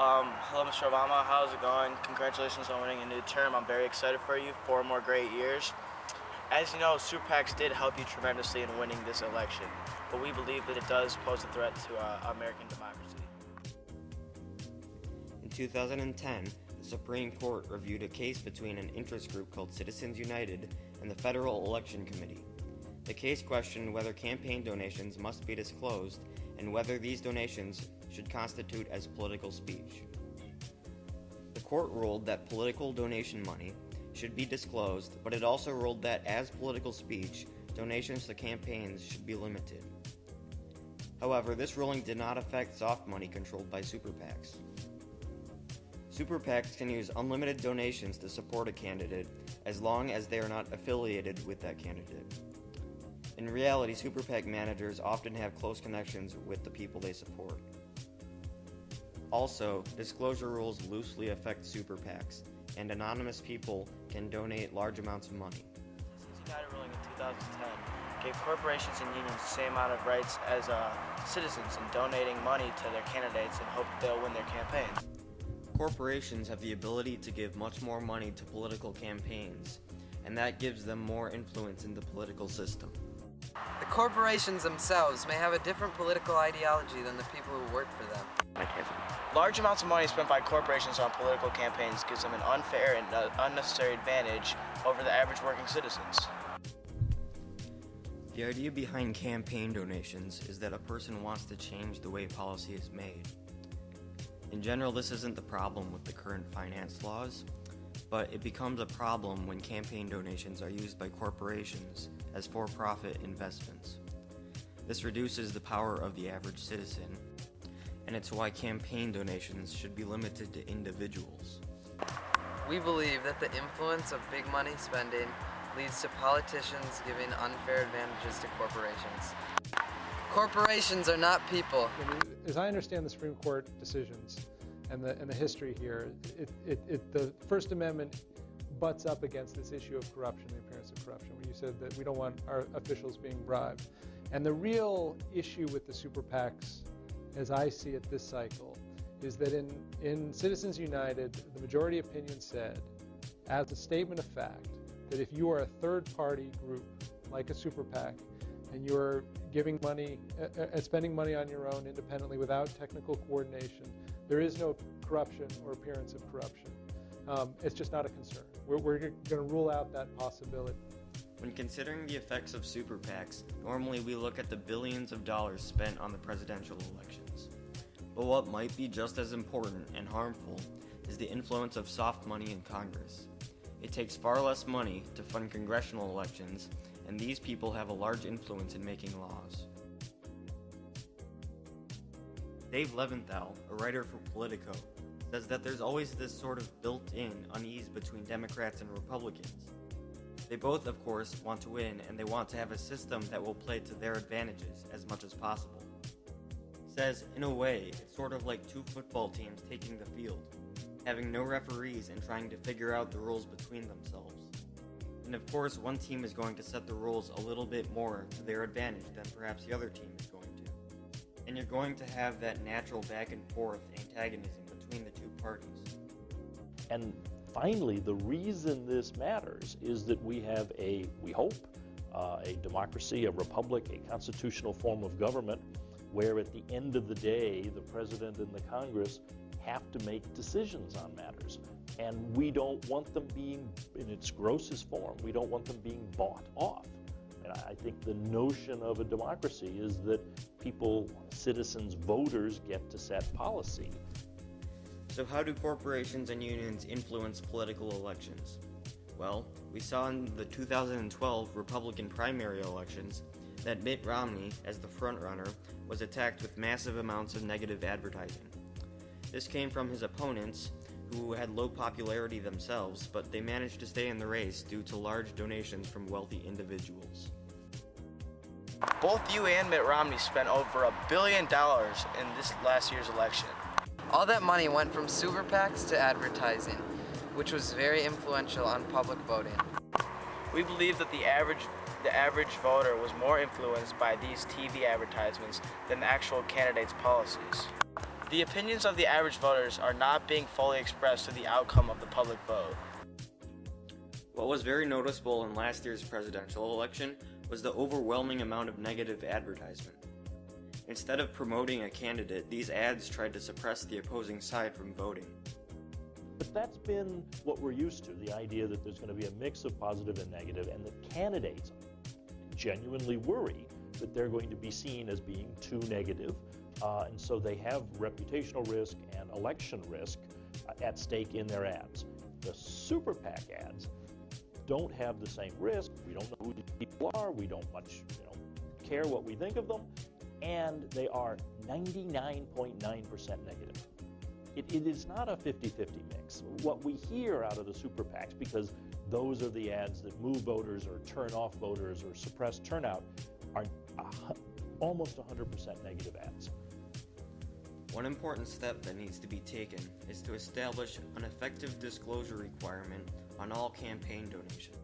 Hello, Mr. Obama. How's it going? Congratulations on winning a new term. I'm very excited for you. 4 more great years. As you know, super PACs did help you tremendously in winning this election, but we believe that it does pose a threat to American democracy. In 2010, the Supreme Court reviewed a case between an interest group called Citizens United and the Federal Election Committee. The case questioned whether campaign donations must be disclosed and whether these donations should constitute as political speech. The court ruled that political donation money should be disclosed, but it also ruled that as political speech, donations to campaigns should be limited. However, this ruling did not affect soft money controlled by super PACs. Super PACs can use unlimited donations to support a candidate as long as they are not affiliated with that candidate. In reality, super PAC managers often have close connections with the people they support. Also, disclosure rules loosely affect super PACs, and anonymous people can donate large amounts of money. Citizens United ruling in 2010 gave corporations and unions the same amount of rights as citizens in donating money to their candidates and hope that they'll win their campaigns. Corporations have the ability to give much more money to political campaigns, and that gives them more influence in the political system. The corporations themselves may have a different political ideology than the people who work for them. Large amounts of money spent by corporations on political campaigns gives them an unfair and unnecessary advantage over the average working citizens. The idea behind campaign donations is that a person wants to change the way policy is made. In general, this isn't the problem with the current finance laws, but it becomes a problem when campaign donations are used by corporations as for-profit investments. This reduces the power of the average citizen, and it's why campaign donations should be limited to individuals. We believe that the influence of big money spending leads to politicians giving unfair advantages to corporations. Corporations are not people. As I understand the Supreme Court decisions and the history here, the First Amendment butts up against this issue of corruption, the appearance of corruption, where you said that we don't want our officials being bribed. And the real issue with the super PACs, as I see it this cycle, is that in Citizens United, the majority opinion said, as a statement of fact, that if you are a third-party group, like a super PAC, and you're giving money, spending money on your own independently without technical coordination, there is no corruption or appearance of corruption. It's just not a concern. We're going to rule out that possibility. When considering the effects of super PACs, normally we look at the billions of dollars spent on the presidential elections. But what might be just as important and harmful is the influence of soft money in Congress. It takes far less money to fund congressional elections, and these people have a large influence in making laws. Dave Leventhal, a writer for Politico, says that there's always this sort of built-in unease between Democrats and Republicans. They both, of course, want to win, and they want to have a system that will play to their advantages as much as possible. He says, in a way, it's sort of like 2 football teams taking the field, having no referees and trying to figure out the rules between themselves. And of course, one team is going to set the rules a little bit more to their advantage than perhaps the other team is going to. And you're going to have that natural back and forth antagonism between the 2 parties. And finally, the reason this matters is that we have we hope, a democracy, a republic, a constitutional form of government where at the end of the day, the president and the Congress have to make decisions on matters. And we don't want them being, in its grossest form, we don't want them being bought off. And I think the notion of a democracy is that people, citizens, voters get to set policy. So how do corporations and unions influence political elections? Well, we saw in the 2012 Republican primary elections that Mitt Romney, as the frontrunner, was attacked with massive amounts of negative advertising. This came from his opponents, who had low popularity themselves, but they managed to stay in the race due to large donations from wealthy individuals. Both you and Mitt Romney spent over $1 billion in this last year's election. All that money went from super PACs to advertising, which was very influential on public voting. We believe that the average voter was more influenced by these TV advertisements than the actual candidates' policies. The opinions of the average voters are not being fully expressed to the outcome of the public vote. What was very noticeable in last year's presidential election was the overwhelming amount of negative advertisement. Instead of promoting a candidate, these ads tried to suppress the opposing side from voting. But that's been what we're used to, the idea that there's going to be a mix of positive and negative, and that candidates genuinely worry that they're going to be seen as being too negative, and so they have reputational risk and election risk at stake in their ads. The super PAC ads don't have the same risk. We don't know who these people are. We don't much care what we think of them, and they are 99.9% negative. It is not a 50-50 mix. What we hear out of the super PACs, because those are the ads that move voters or turn off voters or suppress turnout, are almost 100% negative ads. One important step that needs to be taken is to establish an effective disclosure requirement on all campaign donations.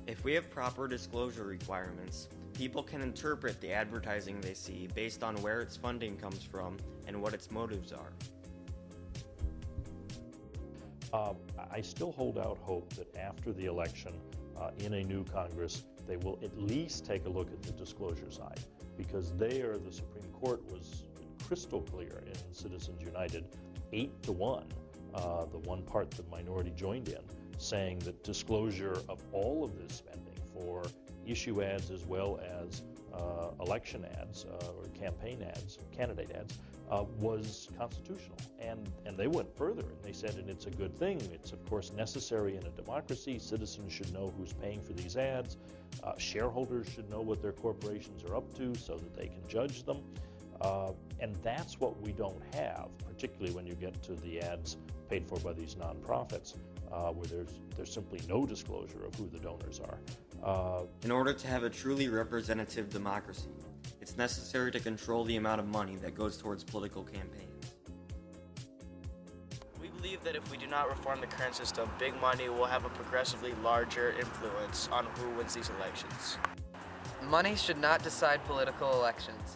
If we have proper disclosure requirements, people can interpret the advertising they see based on where its funding comes from and what its motives are. I still hold out hope that after the election, in a new Congress, they will at least take a look at the disclosure side, because there the Supreme Court was crystal clear in Citizens United, 8-1, the one part the minority joined in, saying that disclosure of all of this spending for issue ads as well as election ads or campaign ads, candidate ads, was constitutional. And they went further, and they said, and it's a good thing. It's, of course, necessary in a democracy. Citizens should know who's paying for these ads. Shareholders should know what their corporations are up to so that they can judge them. And that's what we don't have, particularly when you get to the ads paid for by these nonprofits, where there's simply no disclosure of who the donors are. In order to have a truly representative democracy, it's necessary to control the amount of money that goes towards political campaigns. We believe that if we do not reform the current system, big money will have a progressively larger influence on who wins these elections. Money should not decide political elections.